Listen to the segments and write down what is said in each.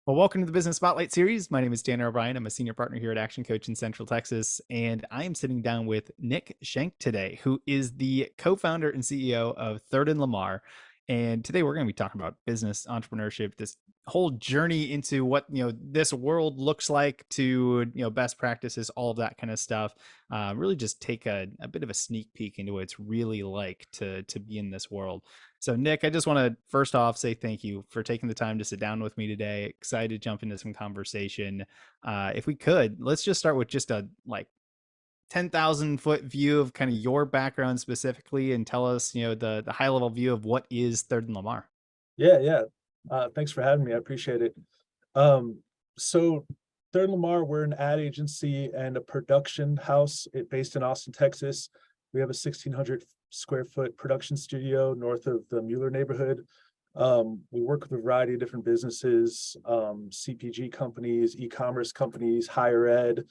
Well, welcome to the Business Spotlight series. My name is Dan O'Brien. I'm a senior partner here at ActionCOACH in Central Texas, and I am sitting down with Nick Schenck today, who is the co-founder and CEO of Third and Lamar. And today we're going to be talking about business entrepreneurship, this whole journey into what this world looks like, to best practices, all of that kind of stuff. Really, just take a bit of a sneak peek into what it's really like to be in this world. So, Nick, I just want to first off say thank you for taking the time to sit down with me today. Excited to jump into some conversation. If we could, let's just start with just a 10,000-foot view of kind of your background specifically, and tell us, the high level view of what is Third and Lamar. Yeah. Thanks for having me. I appreciate it. So Third and Lamar, we're an ad agency and a production house based in Austin, Texas. We have a 1,600 square foot production studio north of the Mueller neighborhood. We work with a variety of different businesses, CPG companies, e-commerce companies, higher ed,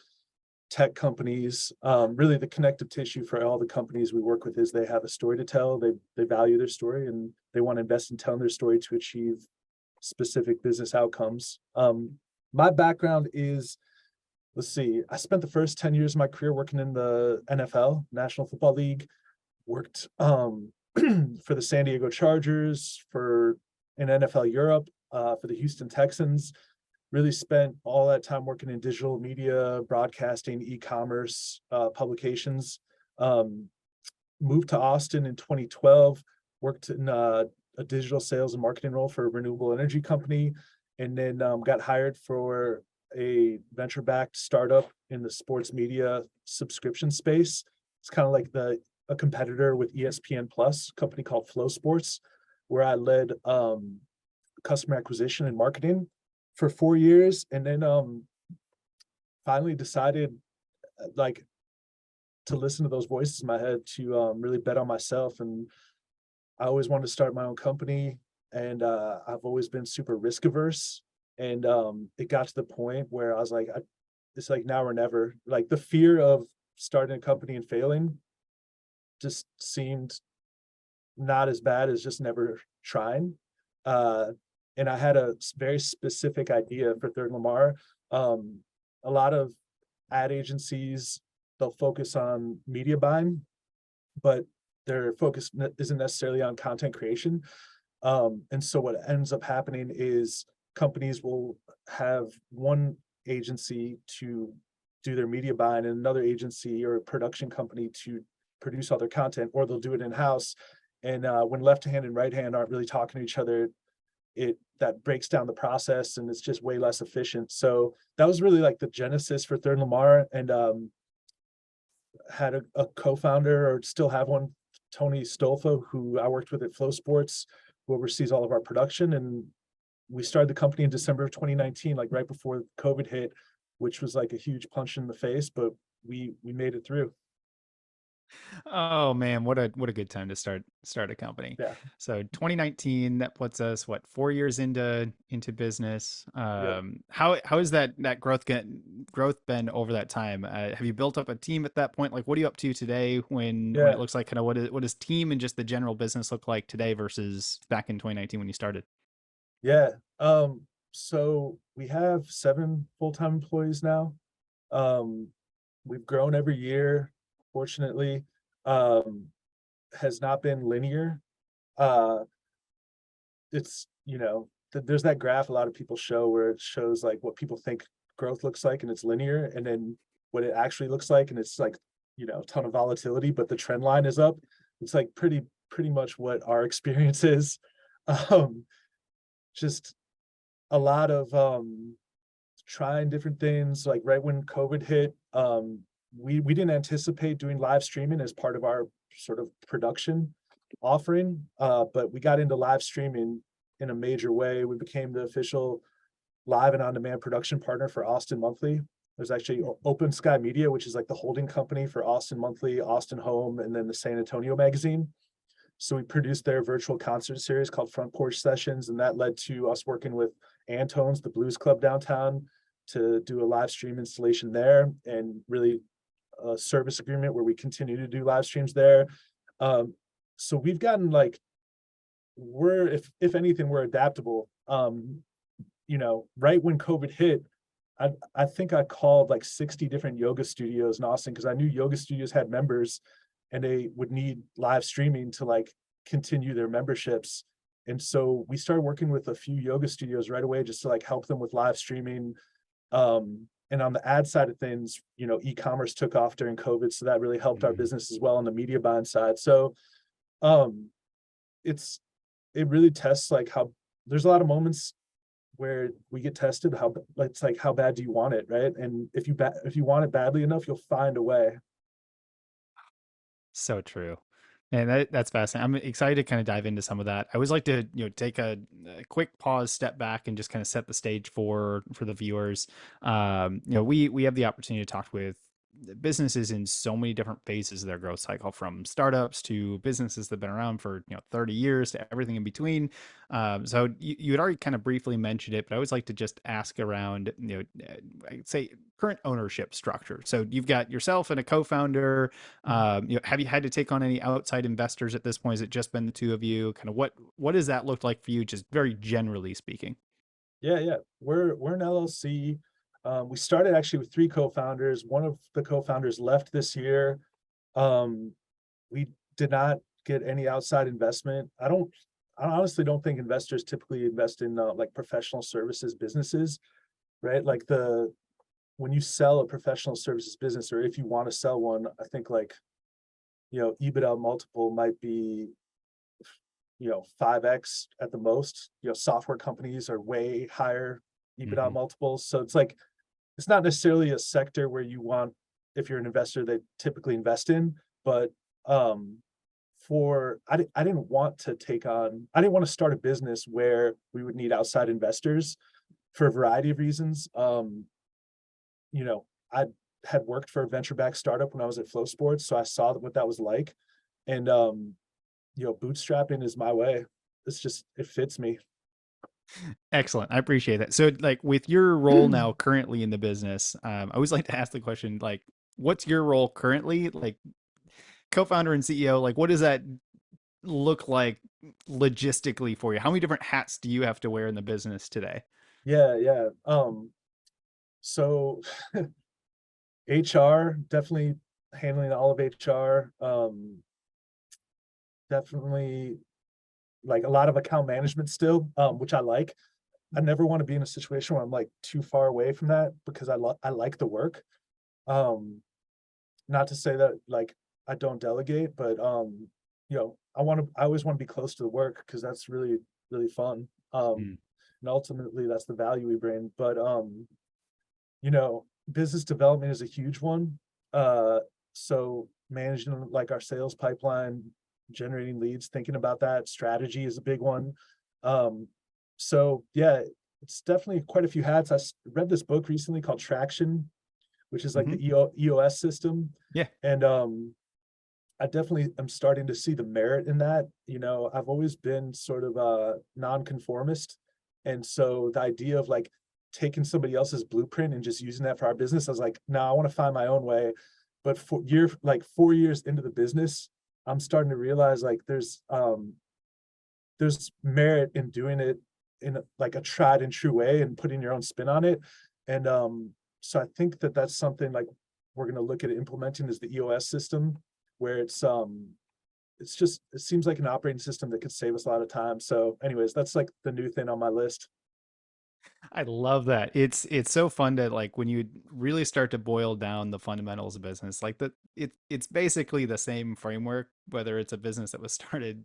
tech companies. Really the connective tissue for all the companies we work with is they have a story to tell. They value their story and they want to invest in telling their story to achieve specific business outcomes. My background is, let's see, I spent the first 10 years of my career working in the NFL, National Football League, worked for the San Diego Chargers, in NFL Europe, for the Houston Texans. Really spent all that time working in digital media, broadcasting, e-commerce, publications. Moved to Austin in 2012, worked in a digital sales and marketing role for a renewable energy company, and then got hired for a venture-backed startup in the sports media subscription space. It's kind of like a competitor with ESPN Plus, a company called Flow Sports, where I led customer acquisition and marketing for 4 years, and then finally decided to listen to those voices in my head, to really bet on myself. And I always wanted to start my own company, and I've always been super risk averse. And it got to the point where I was like, it's like now or never. Like the fear of starting a company and failing just seemed not as bad as just never trying. And I had a very specific idea for Third and Lamar. A lot of ad agencies, they'll focus on media buying, but their focus isn't necessarily on content creation. And so what ends up happening is companies will have one agency to do their media buying and another agency or a production company to produce all their content, or they'll do it in-house. And when left hand and right hand aren't really talking to each other, that breaks down the process and it's just way less efficient. So that was really like the genesis for Third and Lamar, and had a co-founder, or still have one, Tony Stolfo, who I worked with at Flow Sports, who oversees all of our production. And we started the company in December of 2019, like right before COVID hit, which was like a huge punch in the face, but we made it through. Oh man, what a good time to start a company. Yeah. So 2019, that puts us what, 4 years into business. Yep. How has that growth been over that time? Have you built up a team at that point? Like, what are you up to today when it Yeah. looks like kind of what does team and just the general business look like today versus back in 2019 when you started? Yeah. So we have 7 full-time employees now. Um, we've grown every year, fortunately. Um, has not been linear. Uh, it's, there's that graph a lot of people show where it shows like what people think growth looks like and it's linear, and then what it actually looks like and it's like, a ton of volatility, but the trend line is up. It's like pretty much what our experience is. Um, just a lot of trying different things. Like right when COVID hit, we didn't anticipate doing live streaming as part of our sort of production offering, but we got into live streaming in a major way. We became the official live and on-demand production partner for Austin Monthly. There's actually Open Sky Media, which is like the holding company for Austin Monthly, Austin Home, and then the San Antonio Magazine. So we produced their virtual concert series called Front Porch Sessions, and that led to us working with Antone's, the blues club downtown, to do a live stream installation there, and really a service agreement where we continue to do live streams there. So we've gotten like, if anything, we're adaptable. right when COVID hit, I think I called like 60 different yoga studios in Austin because I knew yoga studios had members and they would need live streaming to like continue their memberships. And so we started working with a few yoga studios right away just to like help them with live streaming. And on the ad side of things, e-commerce took off during COVID, so that really helped our Mhm. business as well on the media buying side. So um, it's it really tests like how there's a lot of moments where we get tested how it's like how bad do you want it, right? And if you want it badly enough, you'll find a way. So true. And that's fascinating. I'm excited to kind of dive into some of that. I always like to, take a quick pause, step back, and just kind of set the stage for the viewers. We have the opportunity to talk with businesses in so many different phases of their growth cycle, from startups to businesses that have been around for 30 years to everything in between. So you had already kind of briefly mentioned it, but I always like to just ask around, I'd say current ownership structure. So you've got yourself and a co-founder. Mhm. Have you had to take on any outside investors at this point? Has it just been the two of you? Kind of what does that look like for you, just very generally speaking? Yeah, yeah. We're an LLC. We started actually with three co-founders. One of the co-founders left this year. Um, we did not get any outside investment. I honestly don't think investors typically invest in like professional services businesses, right? Like when you sell a professional services business, or if you want to sell one, I think like, EBITDA multiple might be, 5x at the most. Software companies are way higher EBITDA Hmm. multiples. So it's like, it's not necessarily a sector where you want, if you're an investor, they typically invest in, but um, I didn't want to I didn't want to start a business where we would need outside investors for a variety of reasons. I had worked for a venture-backed startup when I was at Flow Sports, so I saw what that was like. And bootstrapping is my way. It fits me. Excellent. I appreciate that. So, like, with your role now currently in the business, I always like to ask the question, like, what's your role currently? Like, co-founder and CEO, like, what does that look like logistically for you? How many different hats do you have to wear in the business today? Yeah, yeah. So HR, definitely handling all of HR. Definitely like a lot of account management still, which I like. I never want to be in a situation where I'm like too far away from that because I like the work. Um, Not to say that like I don't delegate, but I always want to be close to the work because that's really, really fun. Mm. And ultimately that's the value we bring. But business development is a huge one. So managing like our sales pipeline, generating leads, thinking about that, strategy is a big one. Um, so yeah, it's definitely quite a few hats. Read this book recently called Traction, which is like Hmm. the EOS system. Yeah. And I definitely am starting to see the merit in that. I've always been sort of a nonconformist. And so the idea of like taking somebody else's blueprint and just using that for our business, I was like, no, I want to find my own way. But like 4 years into the business, I'm starting to realize like there's merit in doing it in like a tried and true way and putting your own spin on it. And so I think that that's something like we're going to look at implementing is the EOS system, where it seems like an operating system that could save us a lot of time. So anyways, that's like the new thing on my list. I love that. It's so fun to, like, when you really start to boil down the fundamentals of business, like it's basically the same framework, whether it's a business that was started,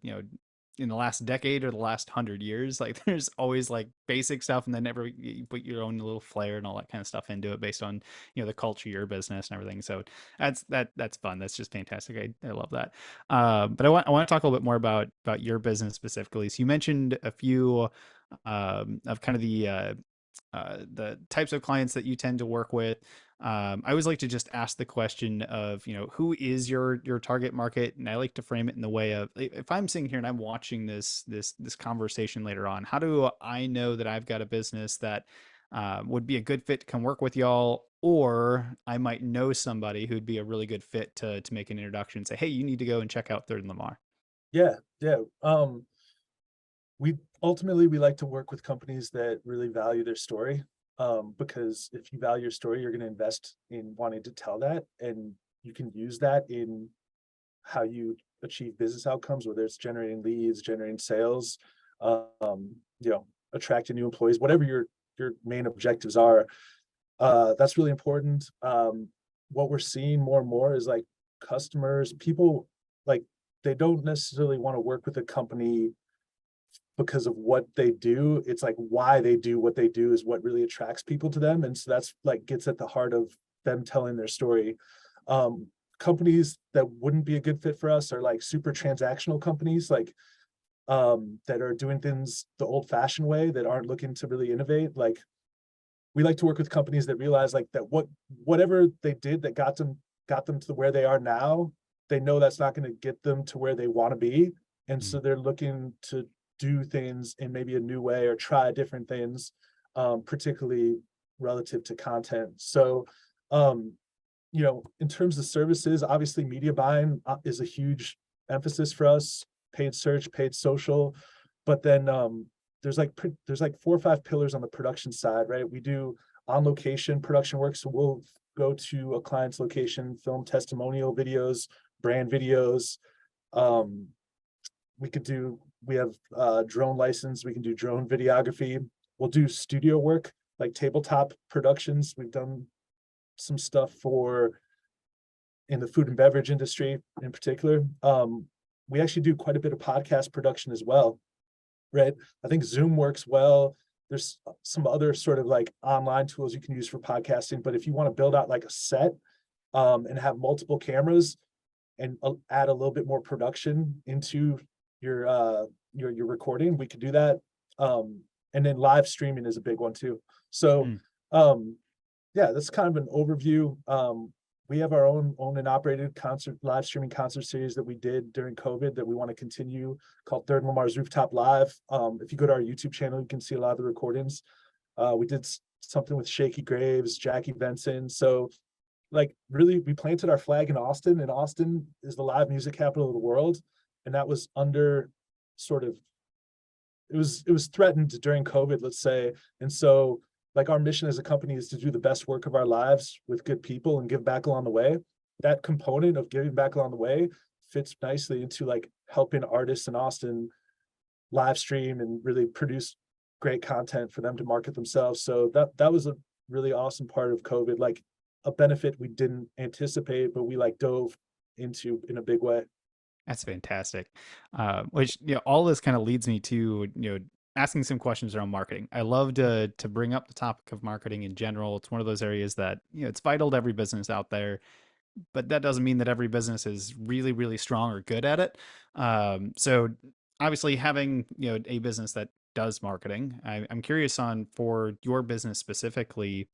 in the last decade or the last 100 years. Like, there's always like basic stuff, and then you put your own little flair and all that kind of stuff into it based on, the culture of your business and everything. So that's fun. That's just fantastic. I love that. But I want to talk a little bit more about your business specifically. So you mentioned a few of kind of the types of clients that you tend to work with. I always like to just ask the question of, who is your target market, and I like to frame it in the way of, if I'm sitting here and I'm watching this conversation later on, how do I know that I've got a business that would be a good fit to come work with y'all, or I might know somebody who'd be a really good fit to make an introduction and say, hey, you need to go and check out Third and Lamar. Yeah, yeah. We Ultimately, we like to work with companies that really value their story. Because if you value your story, you're going to invest in wanting to tell that, and you can use that in how you achieve business outcomes, whether it's generating leads, generating sales, attracting new employees, whatever your main objectives are. That's really important. What we're seeing more and more is like customers, people like they don't necessarily want to work with a company because of what they do. It's like why they do what they do is what really attracts people to them. And so that's like gets at the heart of them telling their story. Um, Companies that wouldn't be a good fit for us are like super transactional companies, like that are doing things the old fashioned way, that aren't looking to really innovate. Like we like to work with companies that realize like that whatever they did that got them to where they are now, they know that's not going to get them to where they want to be. And so Mm. they're looking to do things in maybe a new way or try different things, particularly relative to content. So, um, in terms of services, obviously media buying is a huge emphasis for us, paid search, paid social, but then there's like 4 or 5 pillars on the production side, right? We do on location production work, so we'll go to a client's location, film testimonial videos, brand videos. Um, we have drone license, we can do drone videography. We'll do studio work, like tabletop productions. We've done some stuff for in the food and beverage industry in particular. We actually do quite a bit of podcast production as well, right? I think Zoom works well. There's some other sort of like online tools you can use for podcasting, but if you want to build out like a set and have multiple cameras and add a little bit more production into your your recording, we could do that. And then live streaming is a big one too. So Mm. um, yeah, that's kind of an overview. We have our own and operated concert live streaming concert series that we did during COVID that we want to continue, called Third and Lamar's Rooftop Live. If you go to our YouTube channel, you can see a lot of the recordings. We did something with Shaky Graves, Jackie Benson. So like really we planted our flag in Austin, and Austin is the live music capital of the world. And that was under sort of it was threatened during COVID, let's say. And so like our mission as a company is to do the best work of our lives with good people and give back along the way. That component of giving back along the way fits nicely into like helping artists in Austin live stream and really produce great content for them to market themselves. So that was a really awesome part of COVID, like a benefit we didn't anticipate, but we like dove into in a big way. That's fantastic. Which all this kind of leads me to asking some questions around marketing. I love to bring up the topic of marketing in general. It's one of those areas that it's vital to every business out there, but that doesn't mean that every business is really really strong or good at it. So obviously having a business that does marketing, I'm curious on for your business specifically.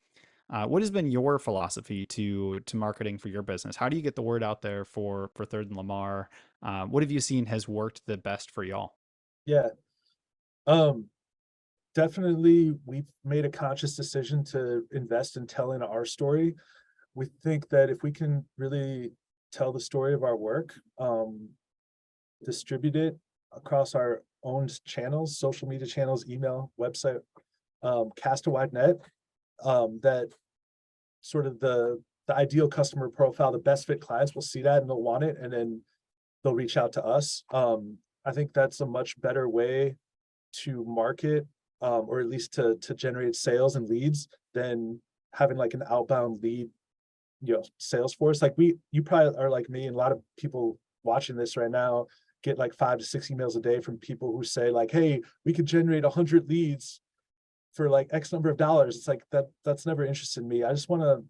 What has been your philosophy to marketing for your business? How do you get the word out there for Third and Lamar? What have you seen has worked the best for y'all? Yeah. Um, Definitely we've made a conscious decision to invest in telling our story. We think that if we can really tell the story of our work, distribute it across our own channels, social media channels, email, website, cast a wide net, that sort of the ideal customer profile, the best fit clients will see that and they'll want it, and then they'll reach out to us. I think that's a much better way to market, or at least to generate sales and leads than having like an outbound lead, sales force. Like you probably are like me, and a lot of people watching this right now get like 5 to 6 emails a day from people who say like, "Hey, we could generate 100 leads for like X number of dollars." It's like that's never interested me. I just want to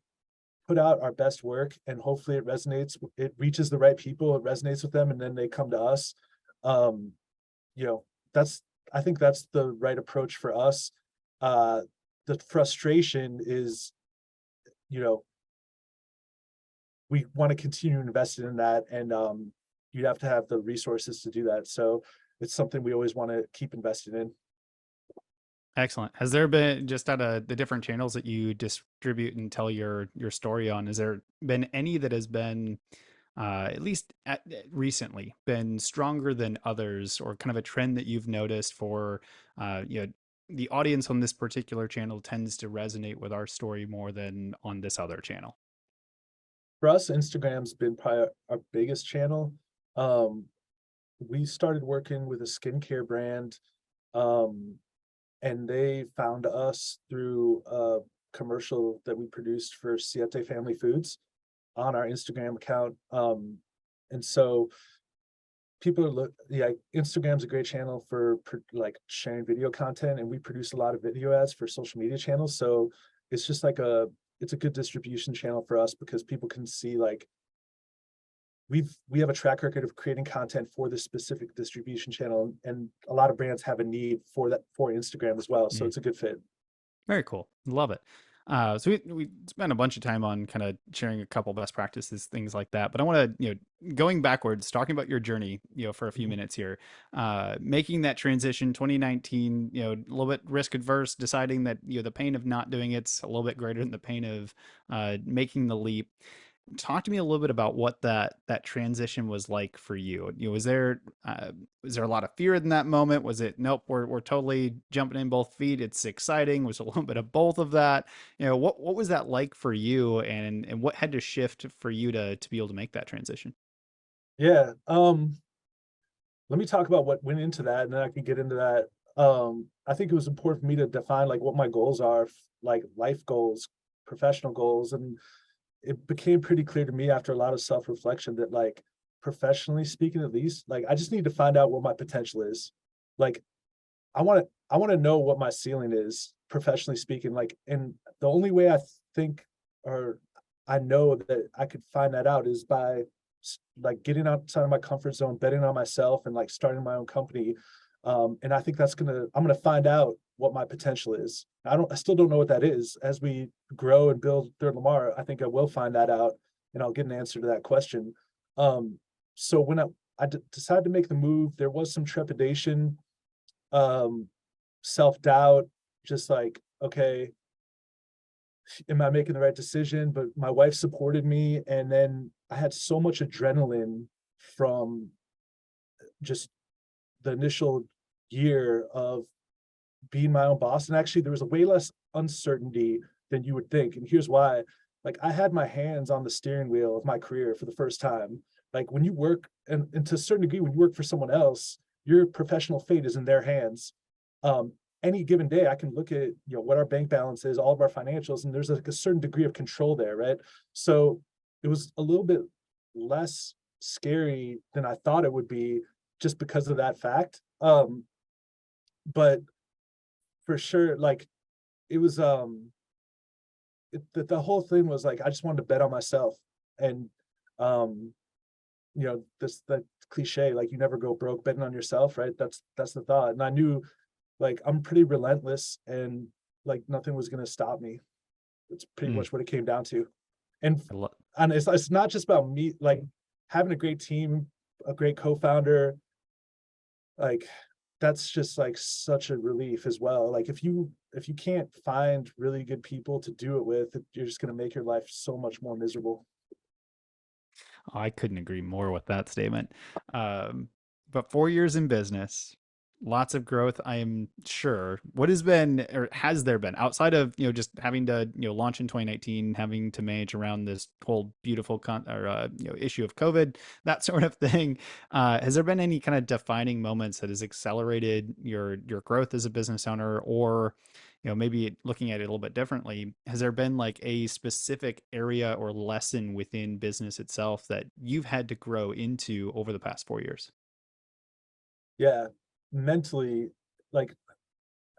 put out our best work, and hopefully it resonates. It reaches the right people. It resonates with them, and then they come to us. Um, you know, that's I think that's the right approach for us. Uh, the frustration is, you know, we want to continue investing in that, and you'd have to have the resources to do that. So it's something we always want to keep investing in. Excellent. Has there been, just out of the different channels that you distribute and tell your story on, has there been any that has been at least recently, been stronger than others, or kind of a trend that you've noticed for, the audience on this particular channel tends to resonate with our story more than on this other channel? For us, Instagram's been probably our biggest channel. Um, we started working with a skincare brand, um, and they found us through a commercial that we produced for Siete Family Foods on our Instagram account. And so people are yeah, Instagram's a great channel for like sharing video content, and we produce a lot of video ads for social media channels. So it's just like it's a good distribution channel for us because people can see like we have a track record of creating content for this specific distribution channel, and a lot of brands have a need for that for Instagram as well. So it's a good fit. Very cool. Love it. So we spent a bunch of time on kind of sharing a couple best practices, things like that. But I want to, going backwards, talking about your journey, for a few Mhm. minutes here, making that transition, 2019, a little bit risk adverse, deciding that, the pain of not doing it's a little bit greater than the pain of making the leap. Talk to me a little bit about what that transition was like for you. Was there a lot of fear in that moment? Was it, nope, we're totally jumping in both feet, it's exciting? Was a little bit of both of that? What was that like for you, and what had to shift for you to be able to make that transition? Yeah. Let me talk about what went into that, and then I can get into that. I think it was important for me to define like what my goals are, like life goals, professional goals, and it became pretty clear to me after a lot of self-reflection that like professionally speaking, at least, like I just need to find out what my potential is. Like I want to know what my ceiling is professionally speaking. Like, and the only way I think or I know that I could find that out is by like getting outside of my comfort zone, betting on myself, and like starting my own company. And I think I'm gonna find out what my potential is. I still don't know what that is. As we grow and build Third Lamar, I think I will find that out, and I'll get an answer to that question. Um, so when decided to make the move, there was some trepidation, um, self-doubt, just like, okay, am I making the right decision? But my wife supported me, and then I had so much adrenaline from just the initial year of being my own boss. And actually, there was a way less uncertainty than you would think. And here's why. Like, I had my hands on the steering wheel of my career for the first time. Like, when you work, and to a certain degree, when you work for someone else, your professional fate is in their hands. Um, any given day, I can look at what our bank balance is, all of our financials, and there's like a certain degree of control there, right? So it was a little bit less scary than I thought it would be, just because of that fact. But for sure, like it was the whole thing was like I just wanted to bet on myself. And um this the cliche, like you never go broke betting on yourself, right? That's the thought. And I knew like I'm pretty relentless, and like nothing was going to stop me. It's pretty Mm, much what it came down to. And I lo- and it's not just about me, like having a great team, a great co-founder, like that's just like such a relief as well. Like if you can't find really good people to do it with, you're just going to make your life so much more miserable. I couldn't agree more with that statement. But 4 years in business, lots of growth, I am sure. What has been, or has there been, outside of, just having to, launch in 2019, having to manage around this whole beautiful issue of COVID, that sort of thing? Has there been any kind of defining moments that has accelerated your growth as a business owner, or maybe looking at it a little bit differently, has there been like a specific area or lesson within business itself that you've had to grow into over the past 4 years? Yeah, mentally, like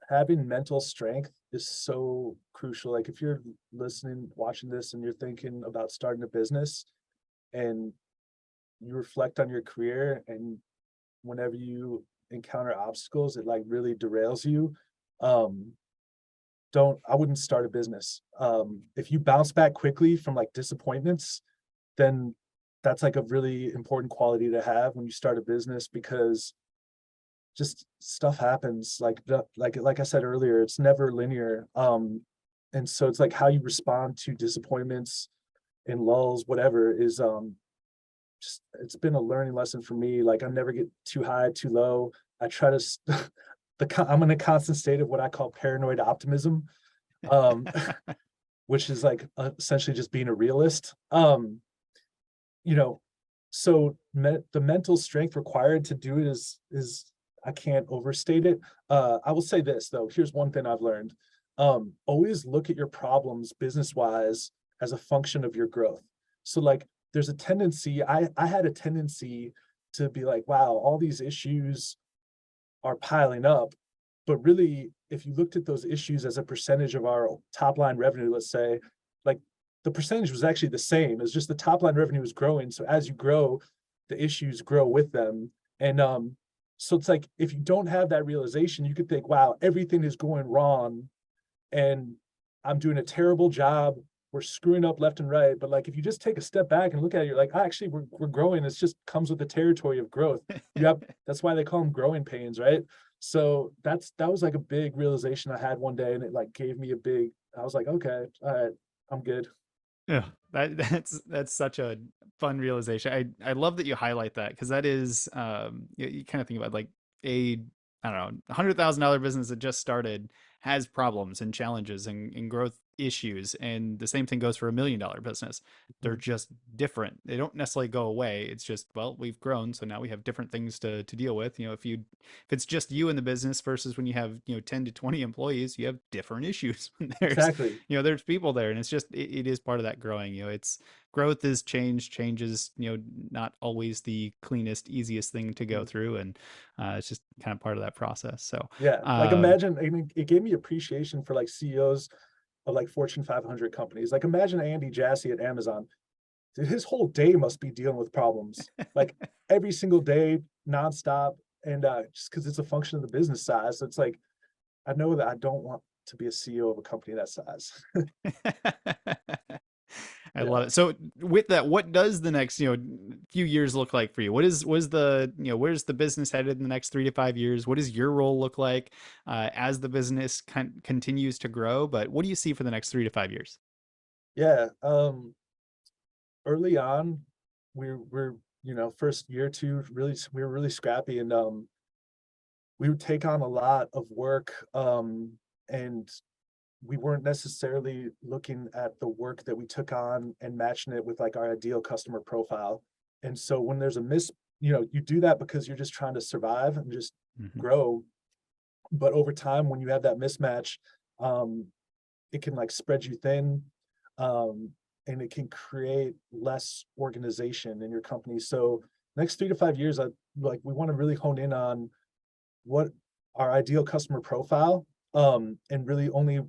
having mental strength is so crucial. Like if you're listening, watching this, and you're thinking about starting a business, and you reflect on your career, and whenever you encounter obstacles, it like really derails you. Um, don't I wouldn't start a business. If you bounce back quickly from like disappointments, then that's like a really important quality to have when you start a business, because just stuff happens. Like I said earlier, it's never linear. And so it's like how you respond to disappointments and lulls, whatever, is just it's been a learning lesson for me. Like I never get too high, too low. I try to I'm in a constant state of what I call paranoid optimism, um, which is like essentially just being a realist. You know, so the mental strength required to do it is I can't overstate it. I will say this though. Here's one thing I've learned. Always look at your problems business wise as a function of your growth. So like there's a tendency, I had a tendency to be like, wow, all these issues are piling up. But really, if you looked at those issues as a percentage of our top line revenue, let's say, like the percentage was actually the same. It's just the top line revenue is growing. So as you grow, the issues grow with them. And so it's like if you don't have that realization, you could think, wow, everything is going wrong and I'm doing a terrible job. We're screwing up left and right. But like if you just take a step back and look at it, you're like, oh, actually, we're growing. It's just comes with the territory of growth. You have that's why they call them growing pains, right? So that was like a big realization I had one day, and it like gave me a big. I was like, okay, all right, I'm good. Yeah, that's such a fun realization. I love that you highlight that because that is you kind of think about like a I don't know $100,000 business that just started has problems and challenges and growth issues, and the same thing goes for $1 million business. They're Mhm. just different. They don't necessarily go away. It's just, well, we've grown, so now we have different things to deal with. If it's just you in the business versus when you have 10 to 20 employees, you have different issues. There's Exactly. there's people there, and it's just it is part of that growing. It's growth is changes not always the cleanest, easiest thing to go Mhm. through, and it's just kind of part of that process. So Yeah, like um imagine. I mean, it gave me appreciation for like CEOs of like Fortune 500 companies. Like imagine Andy Jassy at Amazon. Dude, his whole day must be dealing with problems, like every single day, nonstop. And just because it's a function of the business size, so it's like I know that I don't want to be a CEO of a company that size. I love Yeah. it. So with that, what does the next, few years look like for you? What is the, where's the business headed in the next 3 to 5 years? What does your role look like as the business continues to grow? But what do you see for the next 3 to 5 years? Yeah. Early on, we're first year or two, really we were really scrappy, and we would take on a lot of work, and we weren't necessarily looking at the work that we took on and matching it with like our ideal customer profile. And so when there's a you do that because you're just trying to survive and just Hmm. grow. But over time, when you have that mismatch, um, it can like spread you thin, um, and it can create less organization in your company. So next 3 to 5 years, we want to really hone in on what our ideal customer profile, and really only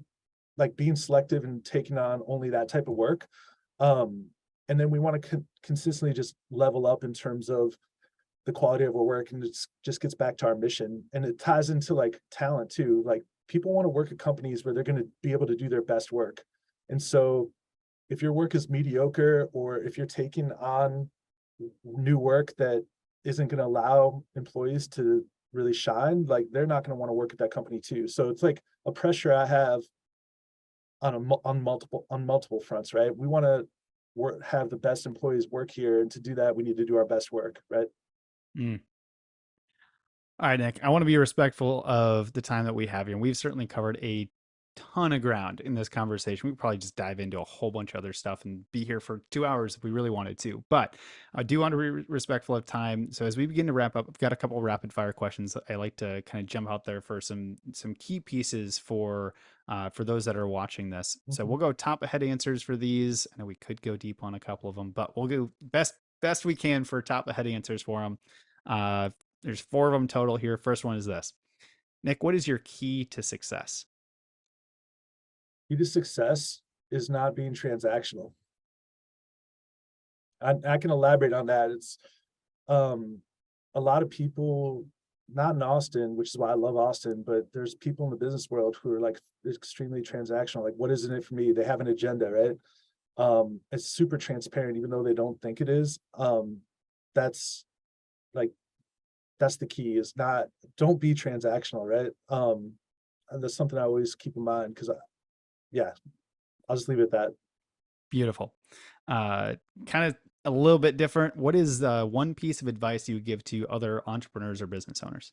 like being selective and taking on only that type of work. Um, and then we want to consistently just level up in terms of the quality of our work, and it just gets back to our mission, and it ties into like talent too. Like people want to work at companies where they're going to be able to do their best work. And so if your work is mediocre, or if you're taking on new work that isn't going to allow employees to really shine, like they're not going to want to work at that company too. So it's like a pressure I have on multiple fronts, right? We want to have the best employees work here, and to do that, we need to do our best work, right? Mm. All right, Nick, I want to be respectful of the time that we have here. And we've certainly covered a ton of ground in this conversation. We could probably just dive into a whole bunch of other stuff and be here for 2 hours if we really wanted to. But I do want to be respectful of time. So as we begin to wrap up, I've got a couple of rapid fire questions. I like to kind of jump out there for some key pieces for those that are watching this. So Mhm. we'll go top ahead answers for these. I know we could go deep on a couple of them, but we'll go best we can for top ahead answers for them. There's four of them total here. First one is this. Nick, what is your key to success? Key to success is not being transactional. I can elaborate on that. It's um, a lot of people, not in Austin, which is why I love Austin, but there's people in the business world who are like extremely transactional. Like, what is in it for me? They have an agenda, right? It's super transparent, even though they don't think it is. That's like that's the key. Is not don't be transactional, right? And that's something I always keep in mind because, yeah, I'll just leave it at that. Beautiful. Uh, kind of a little bit different. What is one piece of advice you would give to other entrepreneurs or business owners?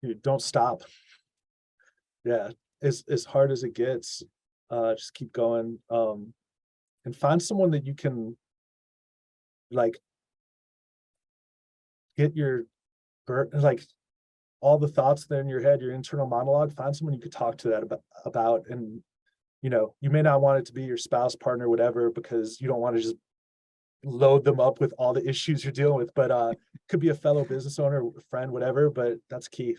Dude, don't stop. Yeah, as hard as it gets, just keep going. And find someone that you can like get your like all the thoughts that are in your head, your internal monologue. Find someone you could talk to that about, and you may not want it to be your spouse, partner, whatever, because you don't want to just load them up with all the issues you're dealing with. But could be a fellow business owner, friend, whatever. But that's key.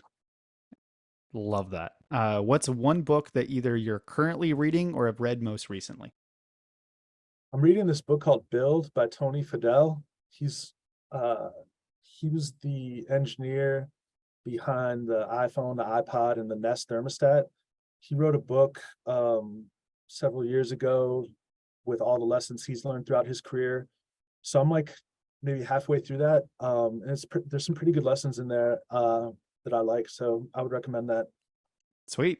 Love that. What's one book that either you're currently reading or have read most recently? I'm reading this book called Build by Tony Fadell. He's uh he was the engineer behind the iPhone, the iPod, and the Nest thermostat. He wrote a book several years ago with all the lessons he's learned throughout his career. So I'm like maybe halfway through that. And there's some pretty good lessons in there that I like. So I would recommend that. Sweet.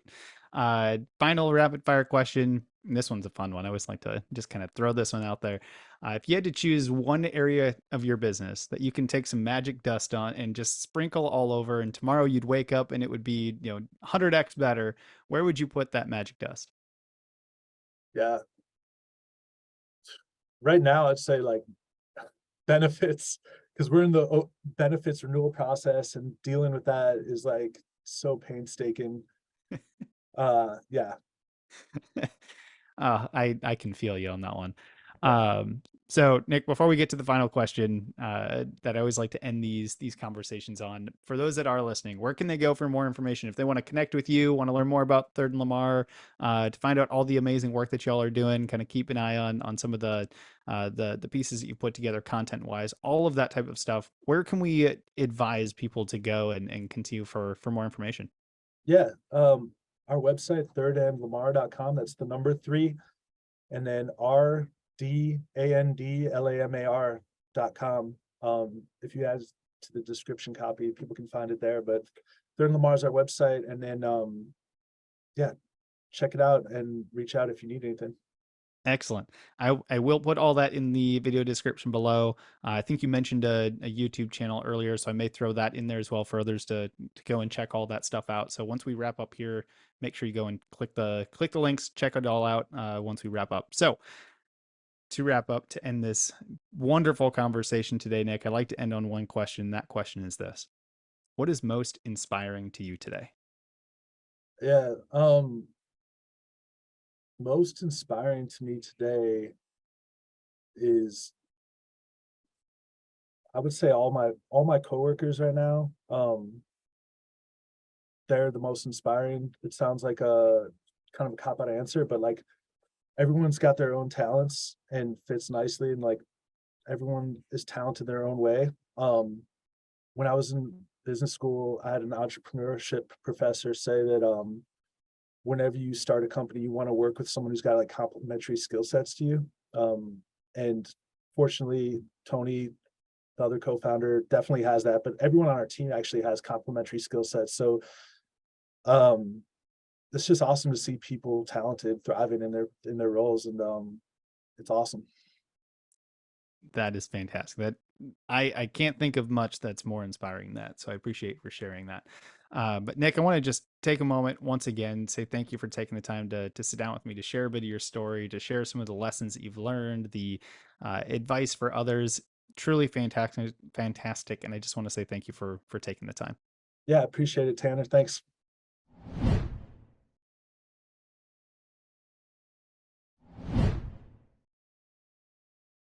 Final rapid fire question. This one's a fun one. I always like to just kind of throw this one out there. If you had to choose one area of your business that you can take some magic dust on and just sprinkle all over, and tomorrow you'd wake up and it would be, 100x better, where would you put that magic dust? Yeah. Right now, I'd say like benefits, because we're in the benefits renewal process, and dealing with that is like so painstaking. Yeah. I can feel you on that one. So Nick, before we get to the final question, that I always like to end these conversations on, for those that are listening, where can they go for more information if they want to connect with you, want to learn more about Third and Lamar, to find out all the amazing work that y'all are doing, kind of keep an eye on some of the pieces that you put together content wise, all of that type of stuff. Where can we advise people to go and continue for more information? Yeah. Our website, thirdandlamar.com, that's the number three, and then rdandlamar.com. If you add to the description copy, people can find it there. But Third and Lamar is our website, and then yeah, check it out and reach out if you need anything. Excellent. I will put all that in the video description below. I think you mentioned a YouTube channel earlier, so I may throw that in there as well for others to go and check all that stuff out. So once we wrap up here, make sure you go and click the links, check it all out once we wrap up. So to wrap up, to end this wonderful conversation today, Nick, I like to end on one question. That question is this: what is most inspiring to you today? Yeah. Most inspiring to me today is, I would say, all my coworkers right now. They're the most inspiring. It sounds like a kind of a cop out answer, but like everyone's got their own talents and fits nicely, and like everyone is talented their own way. When I was in business school, I had an entrepreneurship professor say that whenever you start a company, you want to work with someone who's got like complementary skill sets to you. And fortunately, Tony, the other co-founder, definitely has that, but everyone on our team actually has complementary skill sets. So um, it's just awesome to see people talented, thriving in their roles, and it's awesome. That is fantastic. That I can't think of much that's more inspiring than that. So I appreciate you for sharing that. But Nick, I want to just take a moment once again, say thank you for taking the time to sit down with me, to share a bit of your story, to share some of the lessons that you've learned, the advice for others. Truly fantastic, fantastic. And I just want to say thank you for taking the time. Yeah, appreciate it, Tanner. Thanks.